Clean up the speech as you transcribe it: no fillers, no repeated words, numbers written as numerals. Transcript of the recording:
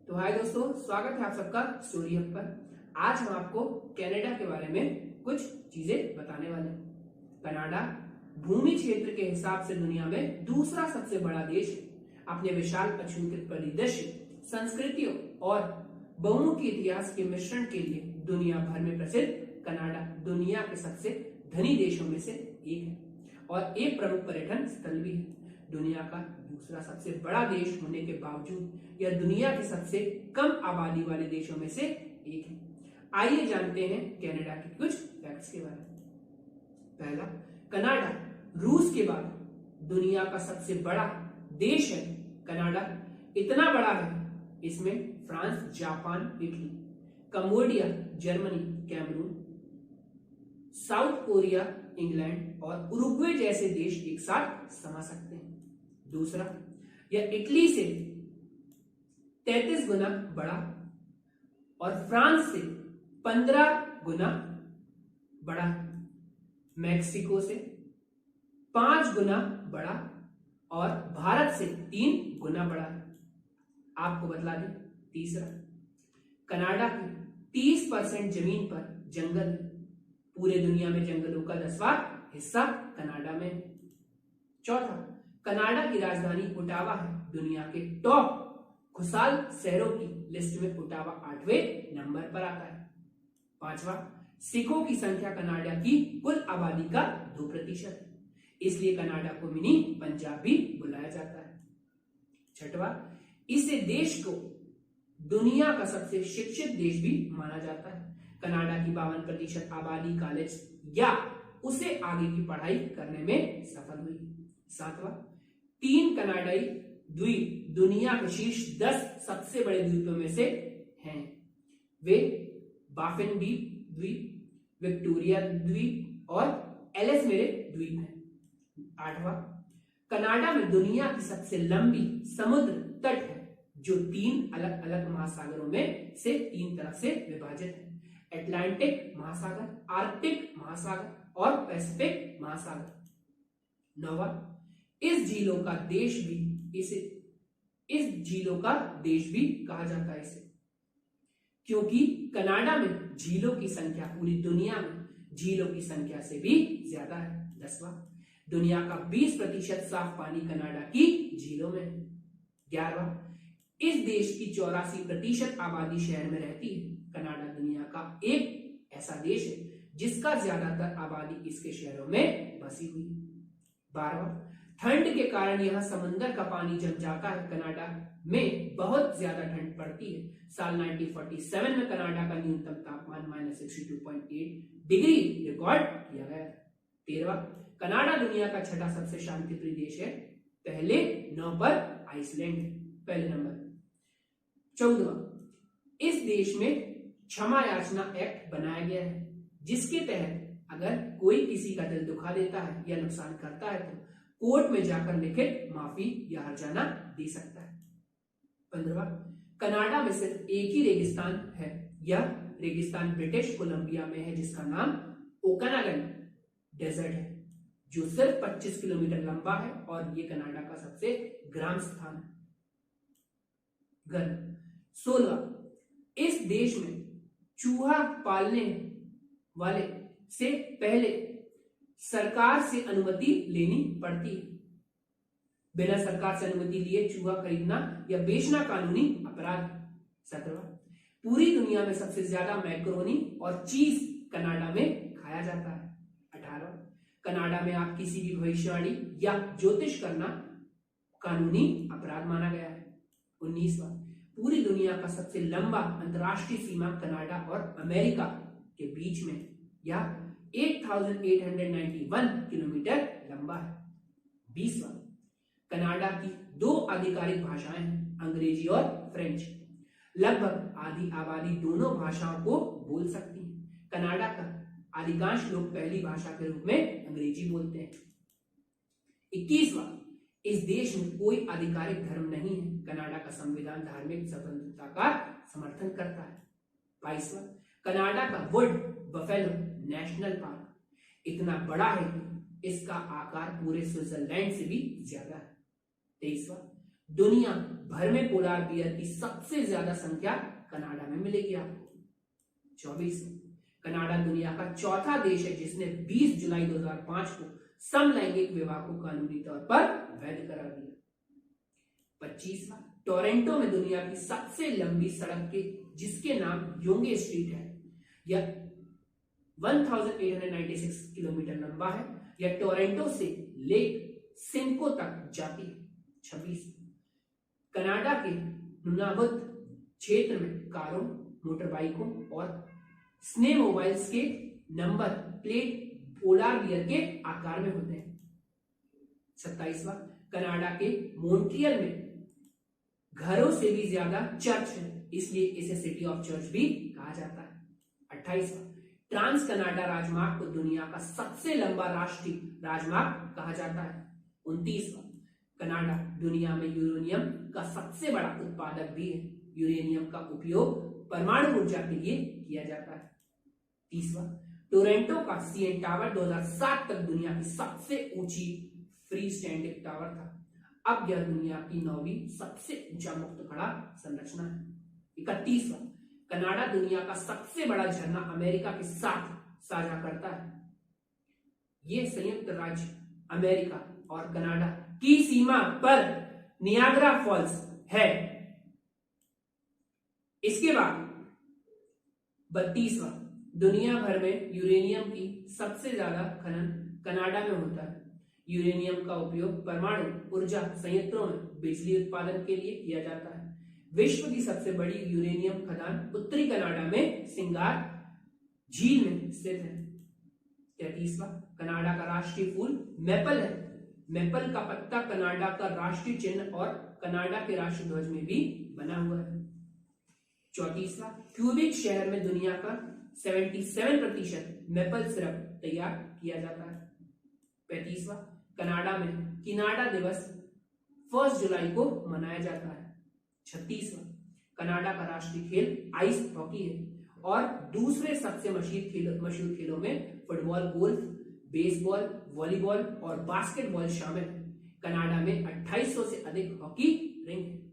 तो हाय दोस्तों, स्वागत है आप सबका स्टोरी हब पर। आज हम आपको कनाडा के बारे में कुछ चीजें बताने वाले हैं। कनाडा भूमि क्षेत्र के हिसाब से दुनिया में दूसरा सबसे बड़ा देश है। अपने विशाल अछूत परिदृश्य, संस्कृतियों और बहुमुखी इतिहास के मिश्रण के लिए दुनिया भर में प्रसिद्ध कनाडा दुनिया के सबसे धनी देशों में से एक है और एक प्रमुख पर्यटन स्थल भी है। दुनिया का दूसरा सबसे बड़ा देश होने के बावजूद यह दुनिया के सबसे कम आबादी वाले देशों में से एक है। आइए जानते हैं कनाडा के कुछ फैक्ट्स के बारे में। पहला, कनाडा रूस के बाद दुनिया का सबसे बड़ा देश है। कनाडा इतना बड़ा है, इसमें France, Japan, Italy, Cambodia, Germany, Cameroon, South Korea, England और उरुग्वे जैसे देश एक साथ समा सकते हैं। दूसरा, यह इटली से 33 गुना बड़ा और फ्रांस से 15 गुना बड़ा, मैक्सिको से 5 गुना बड़ा और भारत से 3 गुना बड़ा है। आपको बतला दें। तीसरा, कनाडा की 30% जमीन पर जंगल है। पूरे दुनिया में जंगलों का 10वां हिस्सा कनाडा में है। चौथा, कनाडा की राजधानी ओटावा है। दुनिया के टॉप खुशहाल शहरों की लिस्ट में ओटावा 8वें नंबर पर आता है। पांचवा, सिखों की संख्या कनाडा की कुल आबादी का 2% है, इसलिए कनाडा को मिनी पंजाब भी बुलाया जाता है। छठवा, इस देश को दुनिया का सबसे शिक्षित देश भी माना जाता है। कनाडा की 52% आबादी कॉलेज या उसे आगे की पढ़ाई करने में सफल हुई। सातवां, 3 कनाडाई द्वीप दुनिया के शीर्ष 10 सबसे बड़े द्वीपों में से हैं। वे बाफिन द्वीप, विक्टोरिया द्वीप और एलिस मेरे द्वीप हैं। 8वां, कनाडा में दुनिया की सबसे लंबी समुद्र तट है, जो 3 अलग अलग महासागरों में से 3 तरफ से विभाजित है। अटलांटिक महासागर, आर्कटिक महासागर और पैसिफिक महासागर। 9वां, इस झीलों का देश भी कहा जाता है इसे, क्योंकि कनाडा में झीलों की संख्या पूरी दुनिया में झीलों की संख्या से भी ज्यादा है। 10वां, दुनिया का 20% साफ पानी कनाडा की झीलों में है। 11वां, इस देश की 84% आबादी शहर में रहती है। कनाडा दुनिया का एक ऐसा देश है जिसका ज्यादातर आबादी इसके शहरों में बसी हुई है। 12वां, ठंड के कारण यहां समंदर का पानी जम जाता है। कनाडा में बहुत ज्यादा ठंड पड़ती है। साल 1947 में कनाडा का न्यूनतम तापमान -62.8 डिग्री रिकॉर्ड किया गया। 13वां, कनाडा दुनिया का 6ठा सबसे शांतिप्रिय देश है। पहले 9 पर आइसलैंड है, पहले नंबर। 14वां, इस देश में क्षमा याचना एक्ट बनाया गया है, जिसके तहत अगर कोई किसी का दिल दुखा देता है या नुकसान करता है तो कोर्ट में जाकर लिखित माफी या हर्जाना दे सकता है। 15वां, कनाडा में सिर्फ एक ही रेगिस्तान है। यह रेगिस्तान ब्रिटिश कोलंबिया में है, जिसका नाम ओकानागन डेजर्ट है, जो सिर्फ 25 किलोमीटर लंबा है और ये कनाडा का सबसे गर्म स्थान है। 16वां, इस देश में चूहा पालने वाले से पहले सरकार से अनुमति लेनी पड़ती है। बिना सरकार से अनुमति लिए चूहा खरीदना या बेचना कानूनी अपराध है। 17वां, पूरी दुनिया में सबसे ज्यादा मैक्रोनी और चीज कनाडा में खाया जाता है। 18वां, कनाडा में आप किसी भी भविष्यवाणी या ज्योतिष करना कानूनी अपराध माना गया है। 19वां, पूरी दुनिया का सबसे लंबा अंतरराष्ट्रीय सीमा कनाडा और अमेरिका के बीच में या 8891 किलोमीटर लंबा है। 20वां, कनाडा की 2 आधिकारिक भाषाएं हैं, अंग्रेजी और फ्रेंच। लगभग आधी आबादी दोनों भाषाओं को बोल सकती है। कनाडा का अधिकांश लोग पहली भाषा के रूप में अंग्रेजी बोलते हैं। 21वां, इस देश में कोई आधिकारिक धर्म नहीं है। कनाडा का संविधान धार्मिक स्वतंत्रता का समर्थन करता है। 22वां, कनाडा का वुड बफेलो नेशनल पार्क इतना बड़ा है कि इसका आकार पूरे स्विट्जरलैंड से भी ज्यादा है। 23वां, दुनिया भर में पोलार बियर की सबसे ज्यादा संख्या कनाडा में मिलेगी आपको। 24, कनाडा दुनिया का चौथा देश है जिसने 20 जुलाई 2005 को समलैंगिक विवाह को कानूनी तौर पर वैध करार दिया। 25, टोरंटो में दुनिया की सबसे लंबी सड़क के जिसके नाम योंगे स्ट्रीट है, यह 1896 किलोमीटर लंबा है। यह टोरंटो से लेक सिमको तक जाती है। 26, कनाडा के नुनावुत क्षेत्र में कारों, मोटरबाइकों और स्नेमोबाइल्स के नंबर प्लेट पोलार बियर के आकार में होते हैं। 27, कनाडा के मॉन्ट्रियल में घरों से भी ज्यादा चर्च है, इसलिए इसे सिटी ऑफ चर्च भी कहा जाता है। 28, ट्रांस कनाडा राजमार्ग को दुनिया का सबसे लंबा राष्ट्रीय राजमार्ग कहा जाता है। 29, कनाडा दुनिया में यूरेनियम का सबसे बड़ा उत्पादक भी है। यूरेनियम का उपयोग परमाणु ऊर्जा के लिए किया जाता है। 30, टोरंटो का सीएन टावर 2007 तक दुनिया की सबसे ऊंची फ्री स्टैंडिंग टावर था। अब यह दुनिया की 9वीं सबसे ऊंचा मुक्त खड़ा संरचना है। 31, कनाडा दुनिया का सबसे बड़ा झरना अमेरिका के साथ साझा करता है। यह संयुक्त राज्य अमेरिका और कनाडा की सीमा पर नियाग्रा फॉल्स है। इसके बाद 32, दुनिया भर में यूरेनियम की सबसे ज्यादा खनन कनाडा में होता है। यूरेनियम का उपयोग परमाणु ऊर्जा संयंत्रों में बिजली उत्पादन के लिए किया जाता है। विश्व की सबसे बड़ी यूरेनियम खदान उत्तरी कनाडा में सिंगार झील में स्थित है। 33, कनाडा का राष्ट्रीय फूल मैपल है। मैपल का पत्ता कनाडा का राष्ट्रीय चिन्ह और कनाडा के राष्ट्रीय ध्वज में भी बना हुआ है। 34, क्यूबिक शहर में दुनिया का 77% मैपल सिरप तैयार किया जाता है। 35, कनाडा में किनाडा दिवस 1 जुलाई को मनाया जाता है। 36, कनाडा का राष्ट्रीय खेल आइस हॉकी है और दूसरे सबसे मशहूर खेलों में फुटबॉल, गोल्फ, बेसबॉल, वॉलीबॉल और बास्केटबॉल शामिल है। कनाडा में 2800 से अधिक हॉकी रिंक है।